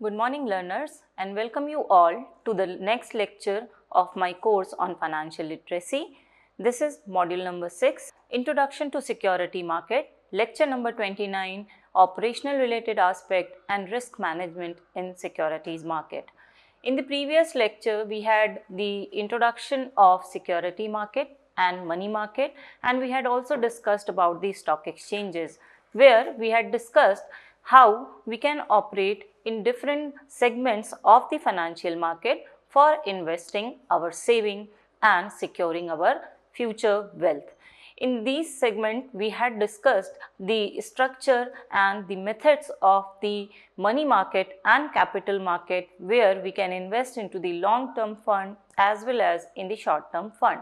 Good morning learners, and welcome you all to the next lecture of my course on financial literacy. This is module number 6, Introduction to Security Market, lecture number 29, Operational Related Aspect and Risk Management in Securities Market. In the previous lecture, we had the introduction of security market and money market, and we had also discussed about the stock exchanges, where we had discussed how we can operate in different segments of the financial market for investing our saving and securing our future wealth. In these segments, we had discussed the structure and the methods of the money market and capital market, where we can invest into the long-term fund as well as in the short-term fund.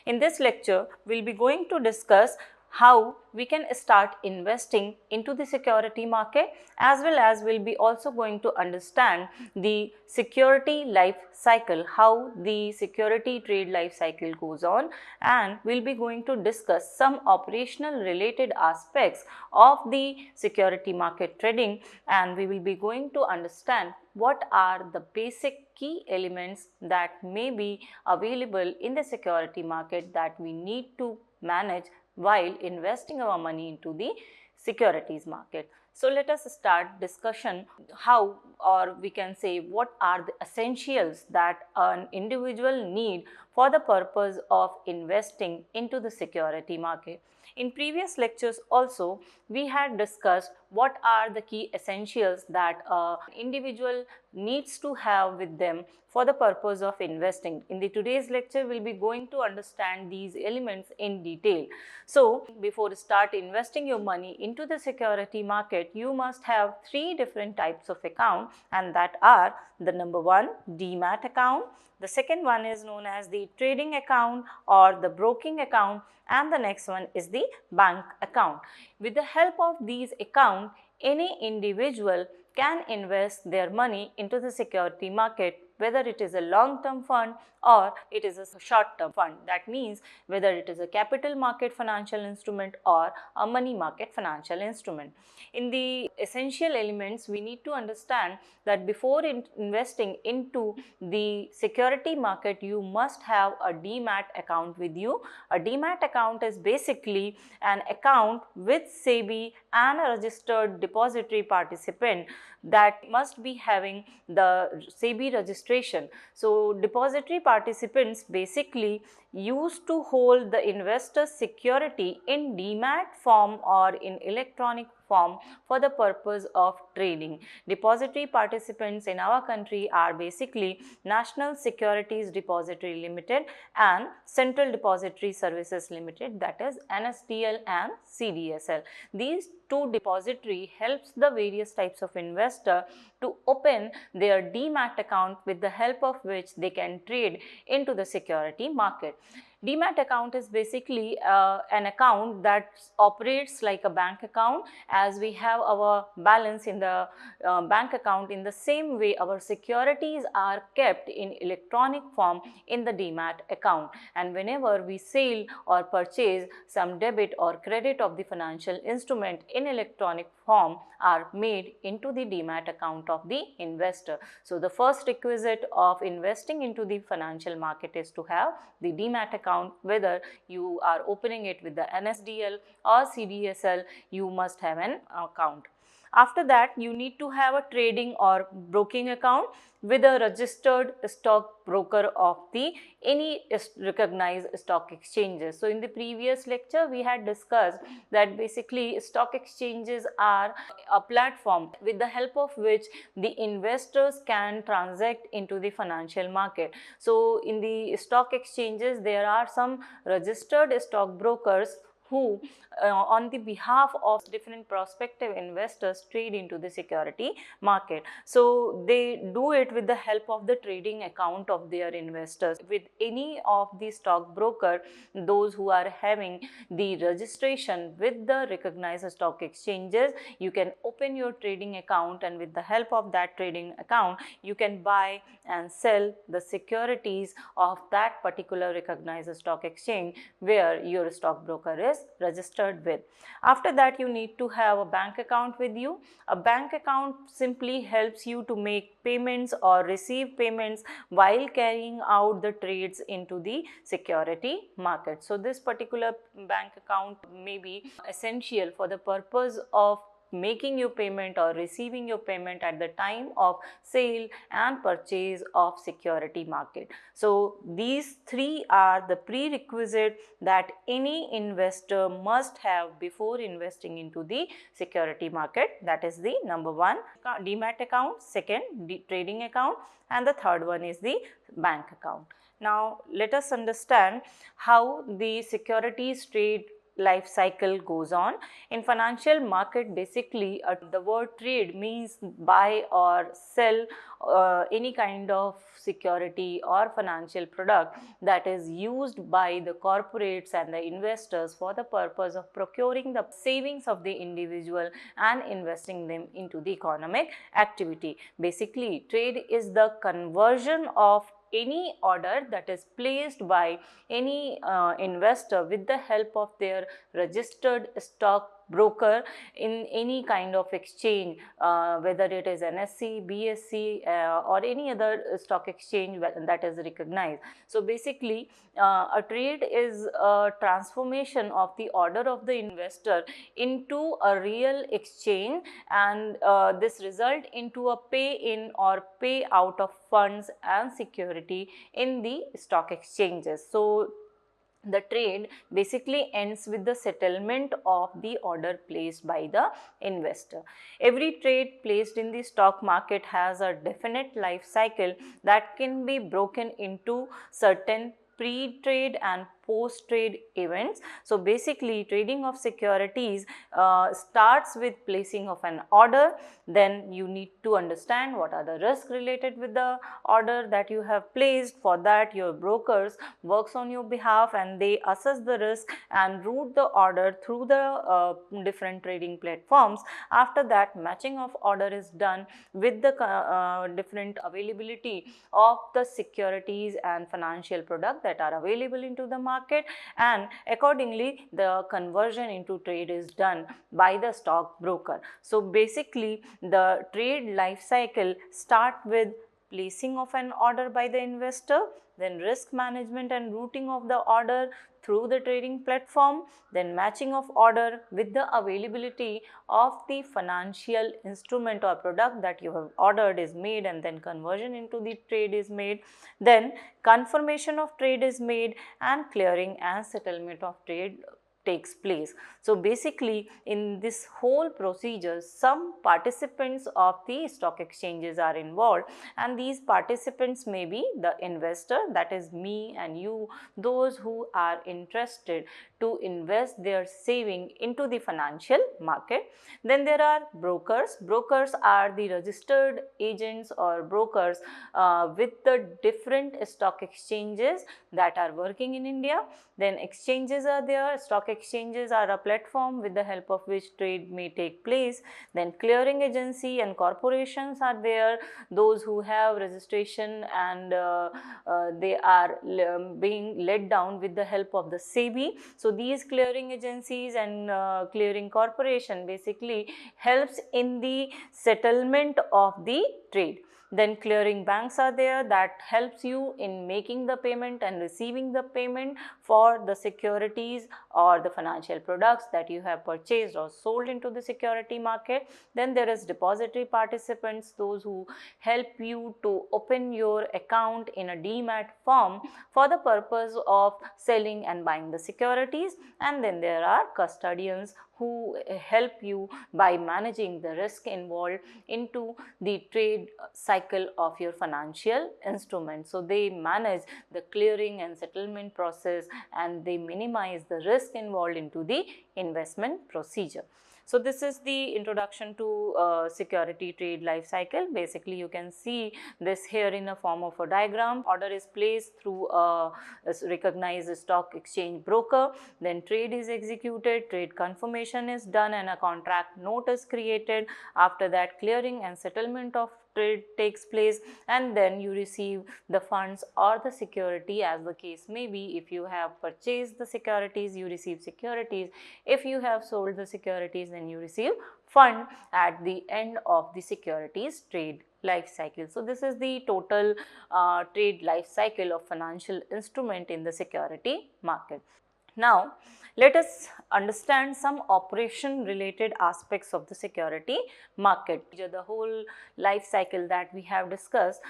In this lecture, we will be going to discuss how we can start investing into the security market, as well as we'll be also going to understand the security life cycle, how the security trade life cycle goes on, and we'll be going to discuss some operational related aspects of the security market trading, and we will be going to understand what are the basic key elements that may be available in the security market that we need to manage while investing our money into the securities market. So let us start discussion how, or we can say what are the essentials that an individual need for the purpose of investing into the security market. In previous lectures also, we had discussed what are the key essentials that an individual needs to have with them for the purpose of investing. In the today's lecture, we will be going to understand these elements in detail. So, before start investing your money into the security market, you must have three different types of account, and that are the number one, demat account. The second one is known as the trading account or the broking account, and the next one is the bank account. With the help of these accounts, any individual can invest their money into the security market, whether it is a long-term fund or it is a short-term fund. That means whether it is a capital market financial instrument or a money market financial instrument. In the essential elements, we need to understand that before investing into the security market, you must have a demat account with you. A demat account is basically an account with SEBI and a registered depository participant that must be having the SEBI registration. So, depository participants basically used to hold the investor's security in demat form or in electronic form for the purpose of trading. Depository participants in our country are basically National Securities Depository Limited and Central Depository Services Limited, that is NSDL and CDSL. These two depository helps the various types of investor to open their demat account, with the help of which they can trade into the security market. Demat account is basically an account that operates like a bank account. As we have our balance in the bank account, in the same way our securities are kept in electronic form in the demat account, and whenever we sell or purchase some debit or credit of the financial instrument in electronic form are made into the demat account of the investor. So, the first requisite of investing into the financial market is to have the demat account. Whether you are opening it with the NSDL or CDSL, you must have an account. After that, you need to have a trading or broking account with a registered stock broker of the any recognized stock exchanges. So, in the previous lecture, we had discussed that basically stock exchanges are a platform with the help of which the investors can transact into the financial market. So, in the stock exchanges, there are some registered stock brokers who on the behalf of different prospective investors trade into the security market. So, they do it with the help of the trading account of their investors. With any of the stock broker, those who are having the registration with the recognized stock exchanges, you can open your trading account, and with the help of that trading account, you can buy and sell the securities of that particular recognized stock exchange where your stock broker is registered registered with. After that, you need to have a bank account with you. A bank account simply helps you to make payments or receive payments while carrying out the trades into the security market. So this particular bank account may be essential for the purpose of making your payment or receiving your payment at the time of sale and purchase of security market. So these three are the prerequisite that any investor must have before investing into the security market. That is the number one, demat account, second trading account, and the third one is the bank account. Now let us understand how the securities trade life cycle goes on. In financial market, basically the word trade means buy or sell any kind of security or financial product that is used by the corporates and the investors for the purpose of procuring the savings of the individual and investing them into the economic activity. Basically, trade is the conversion of any order that is placed by any investor with the help of their registered stock broker in any kind of exchange, whether it is NSE, BSE or any other stock exchange that is recognized. So basically, a trade is a transformation of the order of the investor into a real exchange, and this result into a pay in or pay out of funds and security in the stock exchanges. So the trade basically ends with the settlement of the order placed by the investor. Every trade placed in the stock market has a definite life cycle that can be broken into certain pre-trade and post-trade events. So basically, trading of securities starts with placing of an order. Then you need to understand what are the risks related with the order that you have placed. For that, your brokers works on your behalf and they assess the risk and route the order through the different trading platforms. After that, matching of order is done with the different availability of the securities and financial product that are available into the market, and accordingly the conversion into trade is done by the stock broker. So basically, the trade life cycle start with placing of an order by the investor, then risk management and routing of the order through the trading platform, then matching of order with the availability of the financial instrument or product that you have ordered is made, and then conversion into the trade is made, then confirmation of trade is made, and clearing and settlement of trade takes place. So basically, in this whole procedure, some participants of the stock exchanges are involved, and these participants may be the investor, that is me and you, those who are interested to invest their saving into the financial market. Then there are brokers. Brokers are the registered agents or brokers with the different stock exchanges that are working in India. Then exchanges are there. Stock exchanges are a platform with the help of which trade may take place. Then clearing agency and corporations are there, those who have registration and they are being led down with the help of the SEBI. So these clearing agencies and clearing corporation basically helps in the settlement of the trade. Then clearing banks are there that helps you in making the payment and receiving the payment for the securities or the financial products that you have purchased or sold into the security market. Then there is depository participants, those who help you to open your account in a demat form for the purpose of selling and buying the securities. And then there are custodians who help you by managing the risk involved into the trade cycle of your financial instrument. So they manage the clearing and settlement process and they minimize the risk involved into the investment procedure. So this is the introduction to security trade life cycle. Basically, you can see this here in a form of a diagram. Order is placed through a recognized stock exchange broker, then trade is executed, trade confirmation is done and a contract note is created. After that, clearing and settlement of trade takes place, and then you receive the funds or the security, as the case may be. If you have purchased the securities, you receive securities. If you have sold the securities, then you receive fund at the end of the securities trade life cycle. So this is the total trade life cycle of financial instrument in the security market. Now, let us understand some operation related aspects of the security market. The whole life cycle that we have discussed,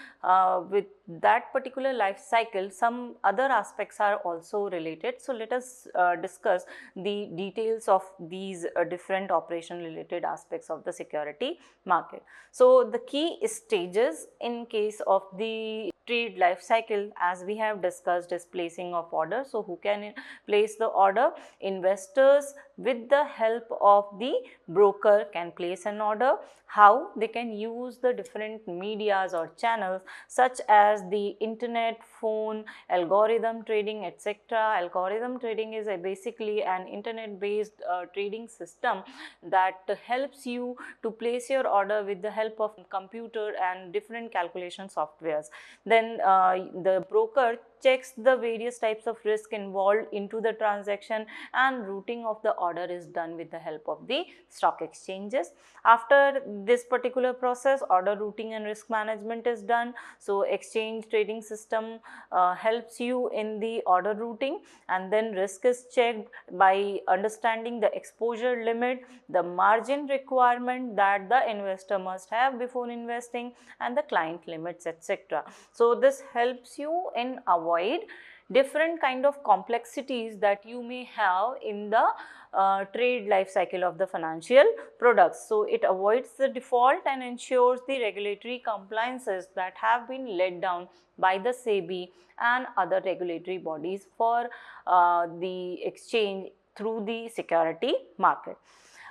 with that particular life cycle, some other aspects are also related. So, let us discuss the details of these different operation related aspects of the security market. So, the key stages in case of the trade life cycle, as we have discussed, is placing of order. So, who can place the order? Investors with the help of the broker can place an order. How? They can use the different medias or channels such as the internet, phone, algorithm trading, etc. Algorithm trading is basically an internet based trading system that helps you to place your order with the help of computer and different calculation softwares. Then the broker checks the various types of risk involved into the transaction, and routing of the order is done with the help of the stock exchanges. After this particular process, order routing and risk management is done. So, exchange trading system helps you in the order routing, and then risk is checked by understanding the exposure limit, the margin requirement that the investor must have before investing, and the client limits, etc. So, this helps you in avoid different kind of complexities that you may have in the trade life cycle of the financial products. So, it avoids the default and ensures the regulatory compliances that have been laid down by the SEBI and other regulatory bodies for the exchange through the security market.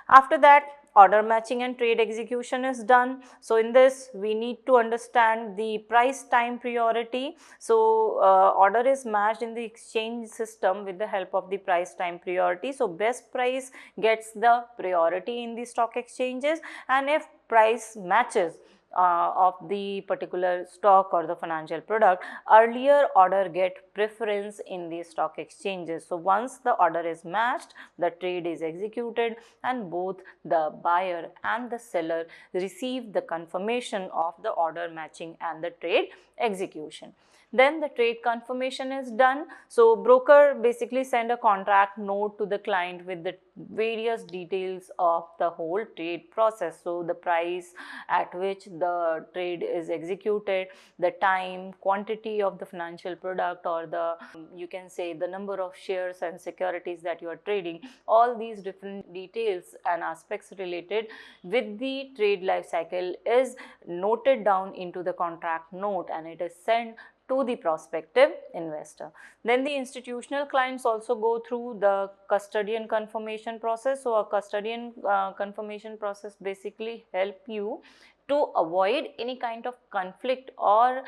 After that, order matching and trade execution is done. So, in this we need to understand the price time priority. So, order is matched in the exchange system with the help of the price time priority. So, best price gets the priority in the stock exchanges, and if price matches of the particular stock or the financial product, earlier order get preference in the stock exchanges. So, once the order is matched, the trade is executed, and both the buyer and the seller receive the confirmation of the order matching and the trade execution. Then the trade confirmation is done. So, broker basically send a contract note to the client with the various details of the whole trade process. So, the price at which the trade is executed, the time, quantity of the financial product, or the you can say the number of shares and securities that you are trading, all these different details and aspects related with the trade life cycle is noted down into the contract note, and it is sent to the prospective investor. Then the institutional clients also go through the custodian confirmation process. So, a custodian confirmation process basically help you to avoid any kind of conflict or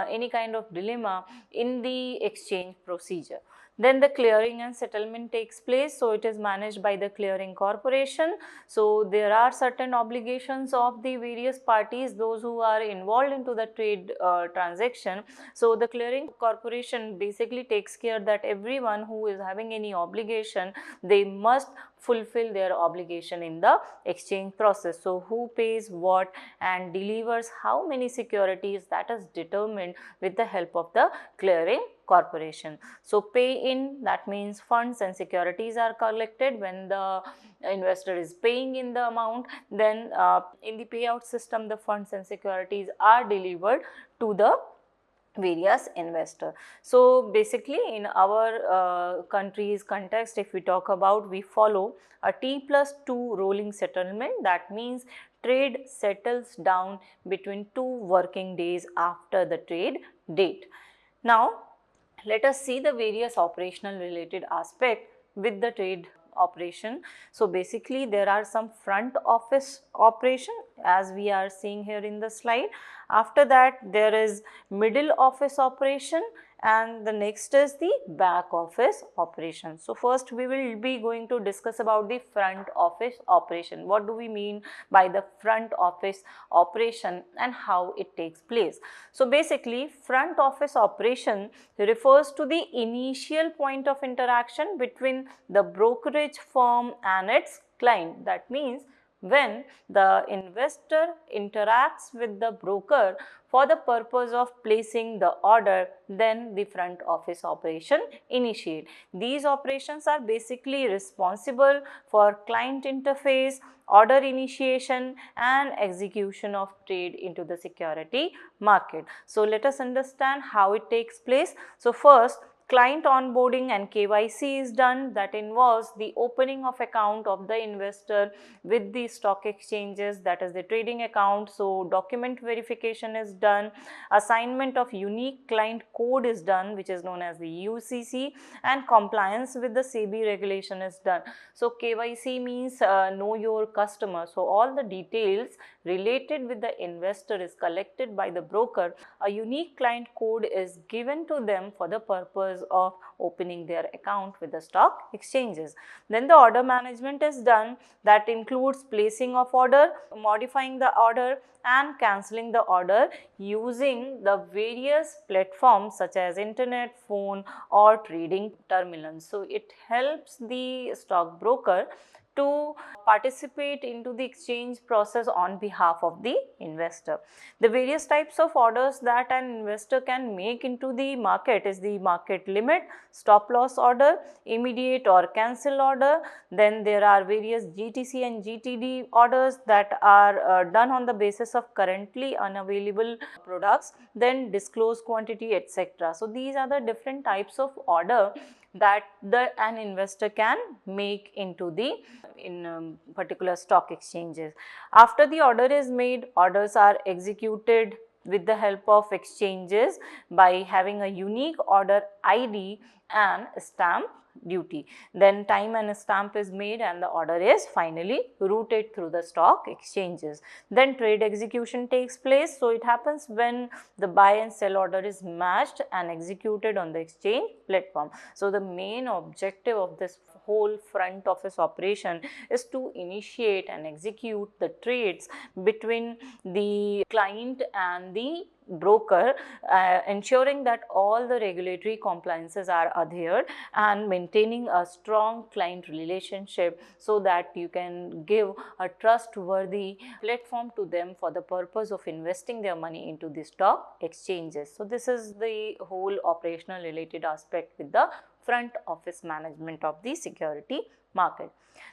any kind of dilemma in the exchange procedure. Then the clearing and settlement takes place. So, it is managed by the clearing corporation. So, there are certain obligations of the various parties, those who are involved into the trade transaction. So, the clearing corporation basically takes care that everyone who is having any obligation, they must fulfill their obligation in the exchange process. So, who pays what and delivers how many securities, that is determined with the help of the clearing corporation. So, pay in, that means funds and securities are collected when the investor is paying in the amount. Then in the payout system, the funds and securities are delivered to the various investor. So, basically in our country's context, if we talk about, we follow a T+2 rolling settlement. That means trade settles down between 2 working days after the trade date. Now, let us see the various operational related aspect with the trade operation. So, basically there are some front office operation as we are seeing here in the slide. After that, there is middle office operation, and the next is the back office operation. So first we will be going to discuss about the front office operation. What do we mean by the front office operation and how it takes place? So basically, front office operation refers to the initial point of interaction between the brokerage firm and its client. That means when the investor interacts with the broker for the purpose of placing the order, then the front office operation initiate. These operations are basically responsible for client interface, order initiation and execution of trade into the security market. So let us understand how it takes place. So first, client onboarding and KYC is done. That involves the opening of account of the investor with the stock exchanges, that is the trading account. So document verification is done, assignment of unique client code is done, which is known as the UCC, and compliance with the SEBI regulation is done. So KYC means know your customer. So all the details related with the investor is collected by the broker. A unique client code is given to them for the purpose of opening their account with the stock exchanges. Then the order management is done. That includes placing of order, modifying the order and cancelling the order using the various platforms such as internet, phone or trading terminals. So it helps the stockbroker to participate into the exchange process on behalf of the investor. The various types of orders that an investor can make into the market is the market limit, stop loss order, immediate or cancel order. Then there are various GTC and GTD orders that are done on the basis of currently unavailable products, then disclose quantity, etc. So these are the different types of order that an investor can make into the particular stock exchanges. After the order is made, orders are executed with the help of exchanges by having a unique order ID and stamp duty. Then time and stamp is made and the order is finally routed through the stock exchanges. Then trade execution takes place. So it happens when the buy and sell order is matched and executed on the exchange platform. So the main objective of this whole front office operation is to initiate and execute the trades between the client and the broker, ensuring that all the regulatory compliances are adhered and maintaining a strong client relationship so that you can give a trustworthy platform to them for the purpose of investing their money into the stock exchanges. So this is the whole operational related aspect with the front office management of the security market.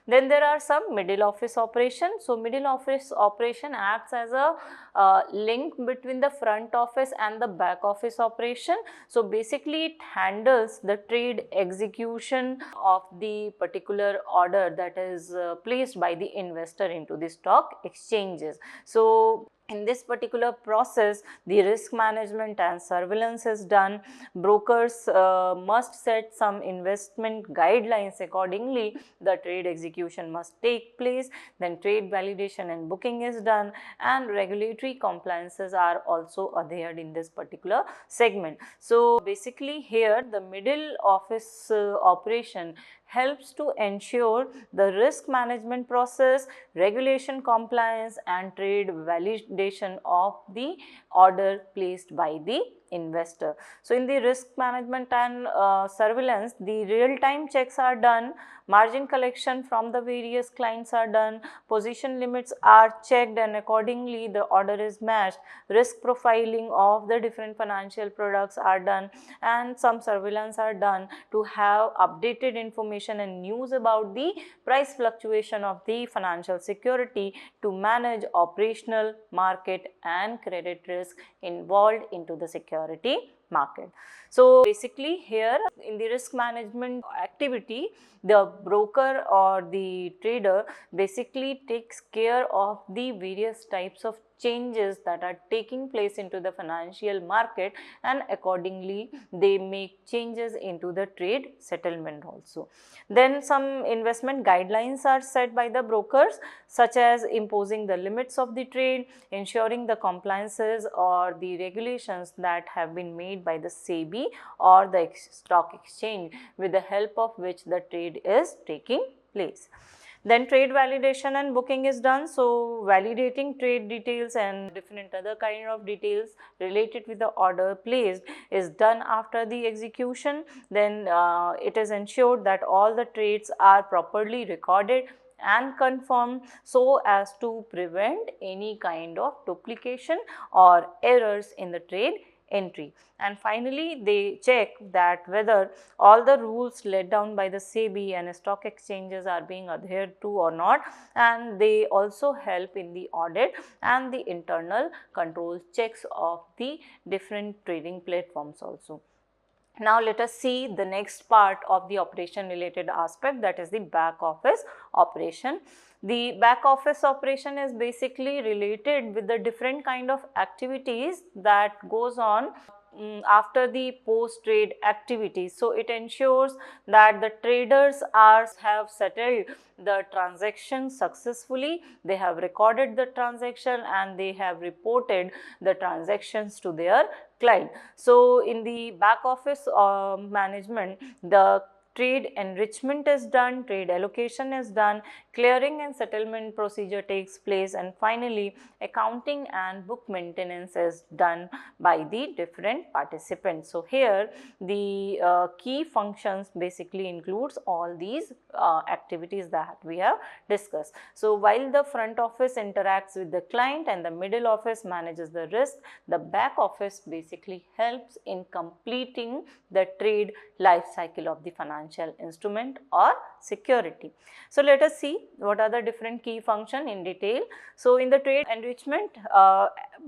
Then there are some middle office operations. So middle office operation acts as a link between the front office and the back office operation. So basically it handles the trade execution of the particular order that is placed by the investor into the stock exchanges. So in this particular process, the risk management and surveillance is done. Brokers must set some investment guidelines. Accordingly, the trade execution must take place. Then trade validation and booking is done, and regulatory compliances are also adhered in this particular segment. So basically here the middle office operation helps to ensure the risk management process, regulation compliance and trade validation of the order placed by the investor. So in the risk management and surveillance, the real-time checks are done, margin collection from the various clients are done, position limits are checked and accordingly the order is matched, risk profiling of the different financial products are done, and some surveillance are done to have updated information and news about the price fluctuation of the financial security to manage operational, market and credit risk involved into the security market. So basically here in the risk management activity, the broker or the trader basically takes care of the various types of changes that are taking place into the financial market, and accordingly they make changes into the trade settlement also. Then some investment guidelines are set by the brokers, such as imposing the limits of the trade, ensuring the compliances or the regulations that have been made made by the SEBI or the stock exchange, with the help of which the trade is taking place. Then trade validation and booking is done. So validating trade details and different other kind of details related with the order placed is done after the execution. Then it is ensured that all the trades are properly recorded and confirmed so as to prevent any kind of duplication or errors in the trade entry. And finally, they check that whether all the rules laid down by the SEBI and stock exchanges are being adhered to or not, and they also help in the audit and the internal control checks of the different trading platforms also. Now let us see the next part of the operation related aspect, that is the back office operation. The back office operation is basically related with the different kind of activities that goes on after the post trade activities. So it ensures that the traders have settled the transaction successfully, they have recorded the transaction and they have reported the transactions to their client. So in the back office management, the trade enrichment is done, trade allocation is done, clearing and settlement procedure takes place, and finally accounting and book maintenance is done by the different participants. So here the key functions basically includes all these activities that we have discussed. So while the front office interacts with the client and the middle office manages the risk, the back office basically helps in completing the trade life cycle of the financial instrument or security. So let us see what are the different key functions in detail. So in the trade enrichment,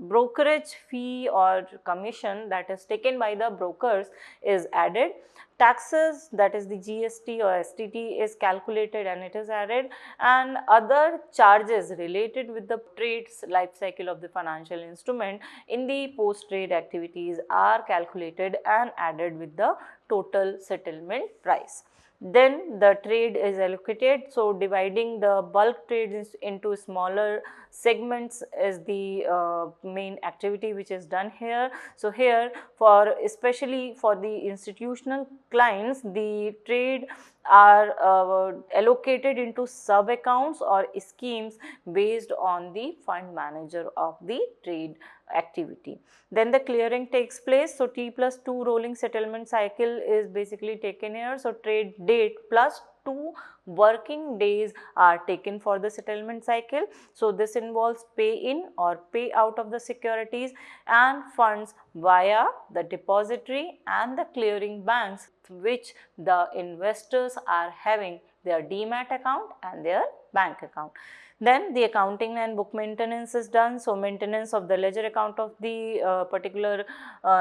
brokerage fee or commission that is taken by the brokers is added. Taxes, that is the GST or STT, is calculated and it is added, and other charges related with the trades life cycle of the financial instrument in the post trade activities are calculated and added with the total settlement price. Then the trade is allocated. So dividing the bulk trades into smaller segments is the main activity which is done here. So here, for especially for the institutional clients, the trade are allocated into sub accounts or schemes based on the fund manager of the trade activity. Then the clearing takes place. So T+2 rolling settlement cycle is basically taken here. So trade date plus 2 working days are taken for the settlement cycle. So this involves pay in or pay out of the securities and funds via the depository and the clearing banks which the investors are having their demat account and their bank account. Then the accounting and book maintenance is done. So maintenance of the ledger account of the particular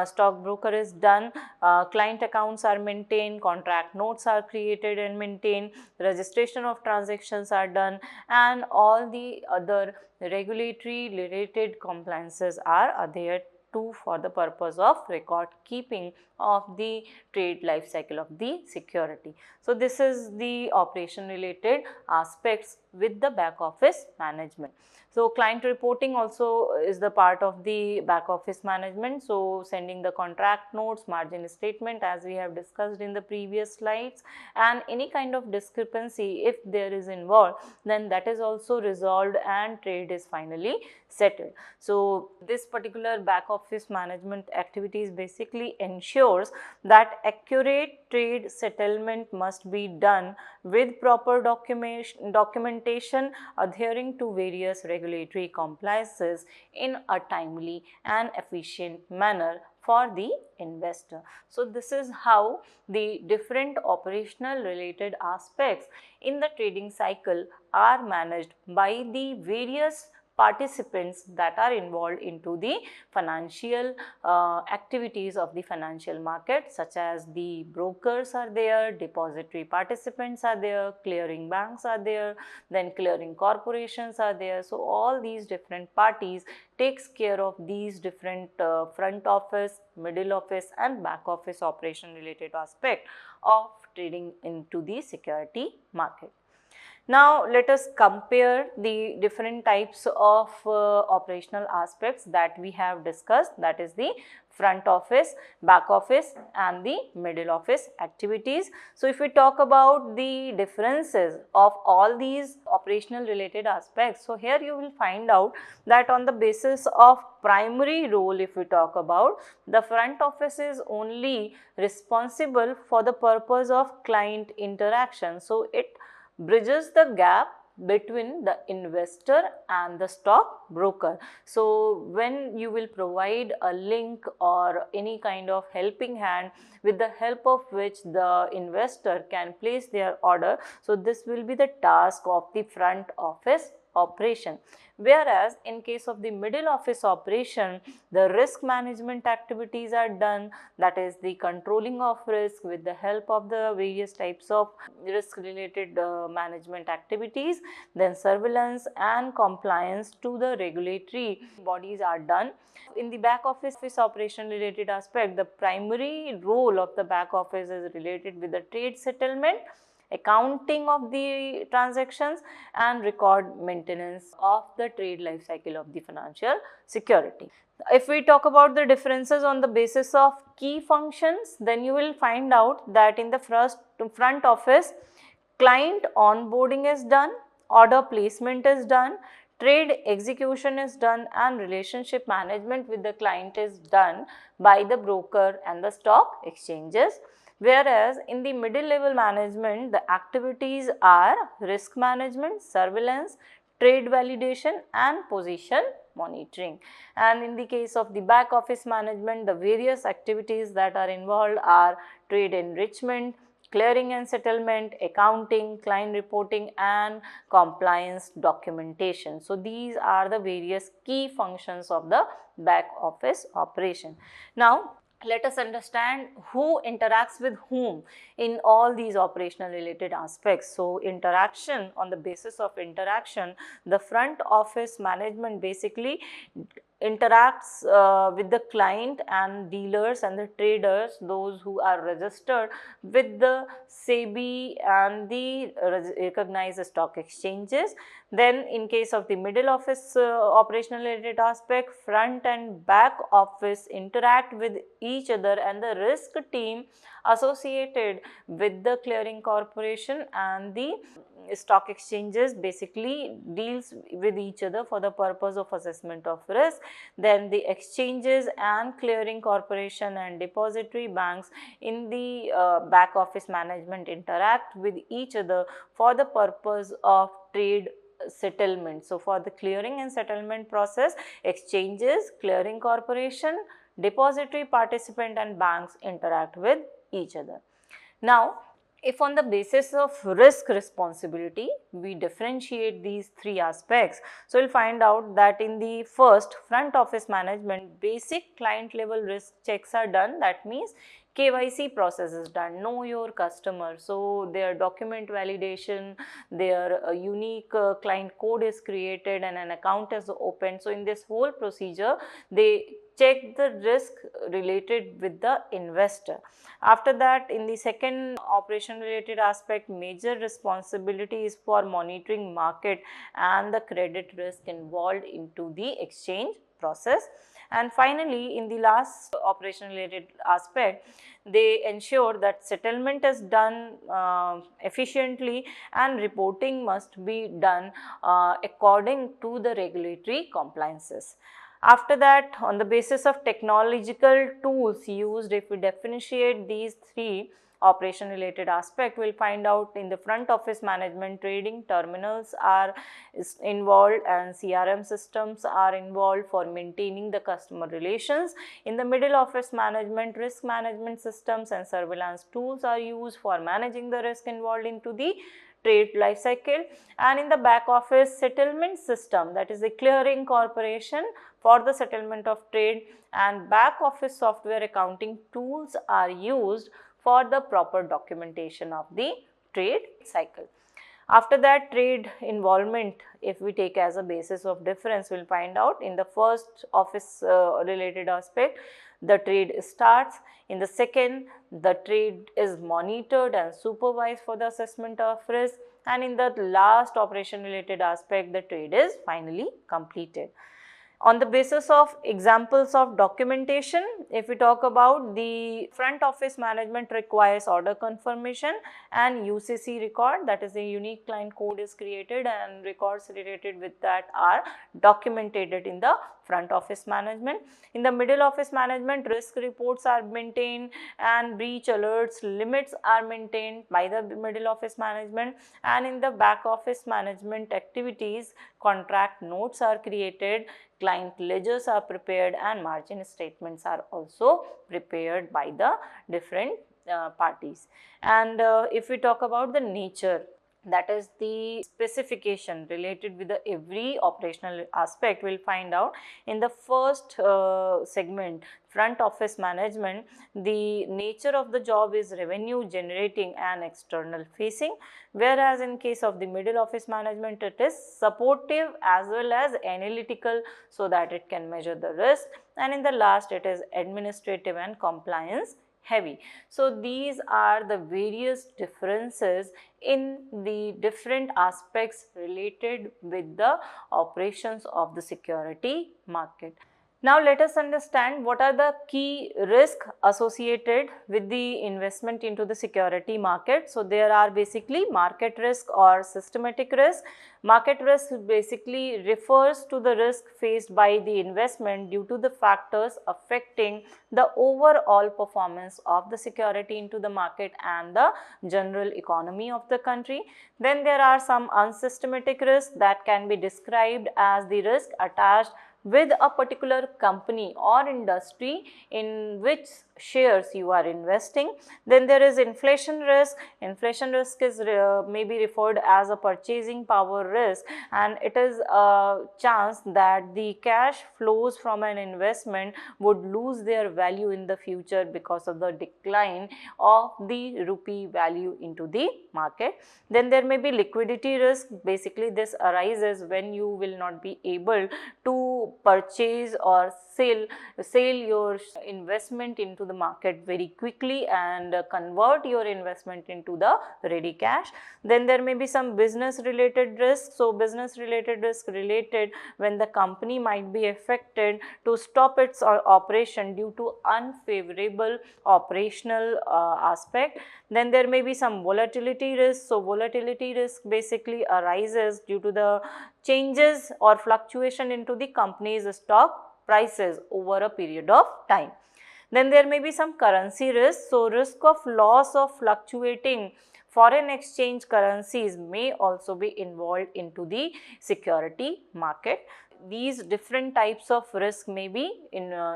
stockbroker is done. Client accounts are maintained, contract notes are created and maintained, registration of transactions are done, and all the other regulatory related compliances are adhered to for the purpose of record keeping of the trade life cycle of the security. So this is the operation related aspects with the back office management. So client reporting also is the part of the back office management. So sending the contract notes, margin statement as we have discussed in the previous slides, and any kind of discrepancy if there is involved, then that is also resolved and trade is finally settled. So this particular back office management activities basically ensures that accurate trade settlement must be done with proper documentation adhering to various regulatory compliances in a timely and efficient manner for the investor. So this is how the different operational related aspects in the trading cycle are managed by the various participants that are involved into the financial activities of the financial market, such as the brokers are there, depository participants are there, clearing banks are there, then clearing corporations are there. So all these different parties takes care of these different front office, middle office and back office operation related aspect of trading into the security market. Now let us compare the different types of operational aspects that we have discussed, that is the front office, back office and the middle office activities. So if we talk about the differences of all these operational related aspects, so here you will find out that on the basis of primary role, if we talk about, the front office is only responsible for the purpose of client interaction. So it bridges the gap between the investor and the stock broker. So when you will provide a link or any kind of helping hand with the help of which the investor can place their order, so this will be the task of the front office operation. Whereas in case of the middle office operation, the risk management activities are done, that is the controlling of risk with the help of the various types of risk related management activities, then surveillance and compliance to the regulatory bodies are done. In the back office operation related aspect, the primary role of the back office is related with the trade settlement, accounting of the transactions and record maintenance of the trade life cycle of the financial security. If we talk about the differences on the basis of key functions, then you will find out that in the front office, client onboarding is done, order placement is done, trade execution is done and relationship management with the client is done by the broker and the stock exchanges. Whereas in the middle level management, the activities are risk management, surveillance, trade validation and position monitoring. And in the case of the back office management, the various activities that are involved are trade enrichment, clearing and settlement, accounting, client reporting and compliance documentation. So these are the various key functions of the back office operation. Now let us understand who interacts with whom in all these operational related aspects. So interaction, on the basis of interaction, the front office management basically interacts with the client and dealers and the traders, those who are registered with the SEBI and the recognized stock exchanges. Then in case of the middle office operational related aspect, front and back office interact with each other and the risk team associated with the clearing corporation and the stock exchanges basically deals with each other for the purpose of assessment of risk. Then the exchanges and clearing corporation and depository banks in the back office management interact with each other for the purpose of trade settlement. So for the clearing and settlement process, exchanges, clearing corporation, depository participant and banks interact with each other. Now if on the basis of risk responsibility, we differentiate these three aspects. So we'll find out that in the first, front office management, basic client level risk checks are done. That means KYC process is done, know your customer. So their document validation, their unique client code is created and an account is opened. So in this whole procedure, they check the risk related with the investor. After that, in the second operation related aspect, major responsibility is for monitoring market and the credit risk involved into the exchange process. And finally, in the last operation related aspect, they ensure that settlement is done efficiently and reporting must be done according to the regulatory compliances. After that, on the basis of technological tools used, if we differentiate these three operation related aspect, we'll find out in the front office management, trading terminals are involved and CRM systems are involved for maintaining the customer relations. In the middle office management, risk management systems and surveillance tools are used for managing the risk involved into the trade life cycle. And in the back office, settlement system, that is the clearing corporation for the settlement of trade, and back office software accounting tools are used for the proper documentation of the trade cycle. After that, trade involvement, if we take as a basis of difference, we'll find out in the first office related aspect, the trade starts. In the second, the trade is monitored and supervised for the assessment of risk. and in the last operation related aspect, the trade is finally completed. On the basis of examples of documentation, if we talk about, the front office management requires order confirmation and UCC record, that is a unique client code is created and records related with that are documented in the front office management. In the middle office management, risk reports are maintained and breach alerts limits are maintained by the middle office management, and in the back office management activities, contract notes are created, client ledgers are prepared, and margin statements are also prepared by the different parties. And if we talk about the nature, that is the specification related with the every operational aspect, we will find out in the first segment, front office management. The nature of the job is revenue generating and external facing, whereas in case of the middle office management, it is supportive as well as analytical, so that it can measure the risk, and in the last it is administrative and compliance heavy. So these are the various differences in the different aspects related with the operations of the security market. Now let us understand what are the key risks associated with the investment into the security market. So there are basically market risk or systematic risk. Market risk basically refers to the risk faced by the investment due to the factors affecting the overall performance of the security into the market and the general economy of the country. Then there are some unsystematic risks that can be described as the risk attached with a particular company or industry in which shares you are investing. Then there is inflation risk. Inflation risk is may be referred as a purchasing power risk, and it is a chance that the cash flows from an investment would lose their value in the future because of the decline of the rupee value into the market. Then there may be liquidity risk. Basically this arises when you will not be able to purchase or sell your investment into the market very quickly and convert your investment into the ready cash. Then there may be some business related risks. So business related risk related when the company might be affected to stop its operation due to unfavorable operational aspect. Then there may be some volatility risk. So volatility risk basically arises due to the changes or fluctuation into the company's stock prices over a period of time. Then there may be some currency risk. So risk of loss of fluctuating foreign exchange currencies may also be involved into the security market. These different types of risk may be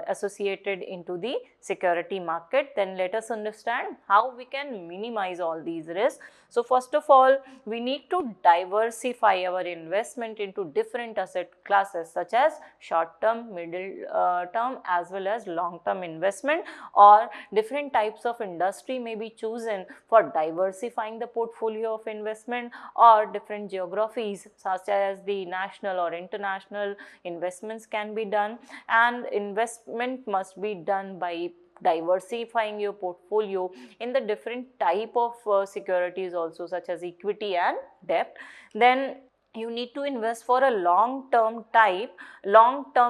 associated into the security market. Then let us understand how we can minimize all these risks. So first of all, we need to diversify our investment into different asset classes such as short term, middle term as well as long term investment, or different types of industry may be chosen for diversifying the portfolio of investment, or different geographies such as the national or international investments can be done, and investment must be done by diversifying your portfolio in the different type of securities also, such as equity and debt. Then you need to invest for a long term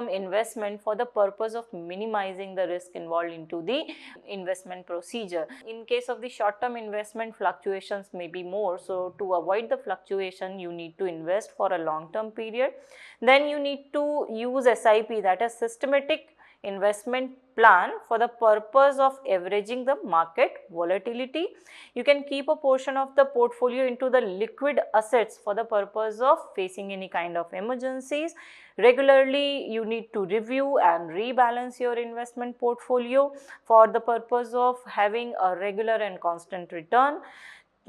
investment for the purpose of minimizing the risk involved into the investment procedure. In case of the short term investment, fluctuations may be more, so to avoid the fluctuation you need to invest for a long term period. Then you need to use SIP, that is systematic investment plan, for the purpose of averaging the market volatility. You can keep a portion of the portfolio into the liquid assets for the purpose of facing any kind of emergencies. Regularly you need to review and rebalance your investment portfolio for the purpose of having a regular and constant return.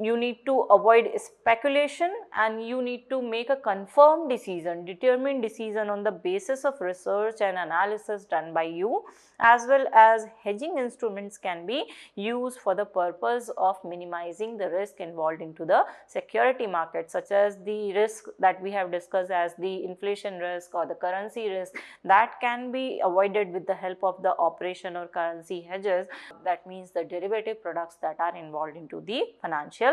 You need to avoid speculation, and you need to make a confirmed decision, determined decision on the basis of research and analysis done by you, as well as hedging instruments can be used for the purpose of minimizing the risk involved into the security market, such as the risk that we have discussed as the inflation risk or the currency risk, that can be avoided with the help of the operation or currency hedges. That means the derivative products that are involved into the financial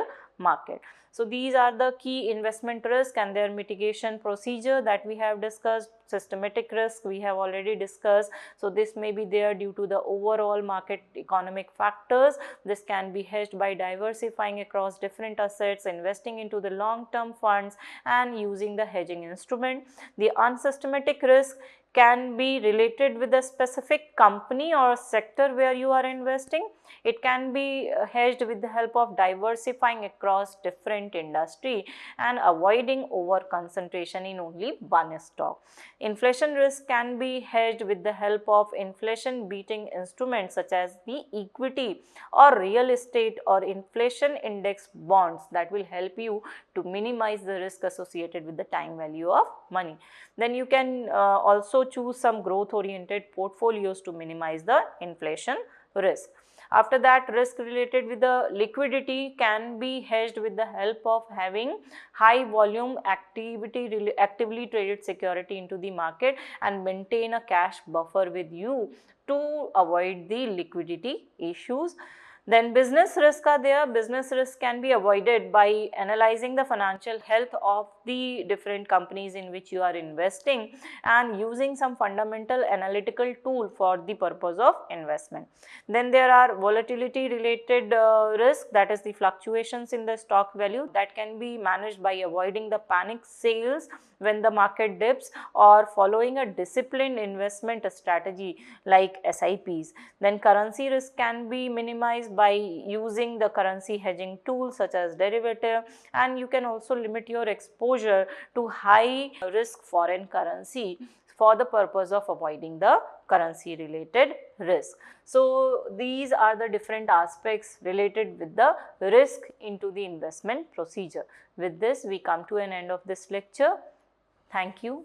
market. So these are the key investment risk and their mitigation procedure that we have discussed. Systematic risk we have already discussed. So this may be there due to the overall market economic factors. This can be hedged by diversifying across different assets, investing into the long-term funds and using the hedging instrument. The unsystematic risk can be related with a specific company or sector where you are investing. It can be hedged with the help of diversifying across different industry and avoiding over concentration in only one stock. Inflation risk can be hedged with the help of inflation beating instruments such as the equity or real estate or inflation index bonds that will help you to minimize the risk associated with the time value of money. Then you can also choose some growth oriented portfolios to minimize the inflation risk. After that, risk related with the liquidity can be hedged with the help of having high volume actively traded security into the market and maintain a cash buffer with you to avoid the liquidity issues. Then business risk are there. Business risk can be avoided by analyzing the financial health of the different companies in which you are investing and using some fundamental analytical tool for the purpose of investment. Then there are volatility related risk, that is the fluctuations in the stock value, that can be managed by avoiding the panic sales when the market dips or following a disciplined investment strategy like SIPs. Then currency risk can be minimized by using the currency hedging tools such as derivative, and you can also limit your exposure to high risk foreign currency for the purpose of avoiding the currency related risk. So these are the different aspects related with the risk into the investment procedure. With this we come to an end of this lecture. Thank you.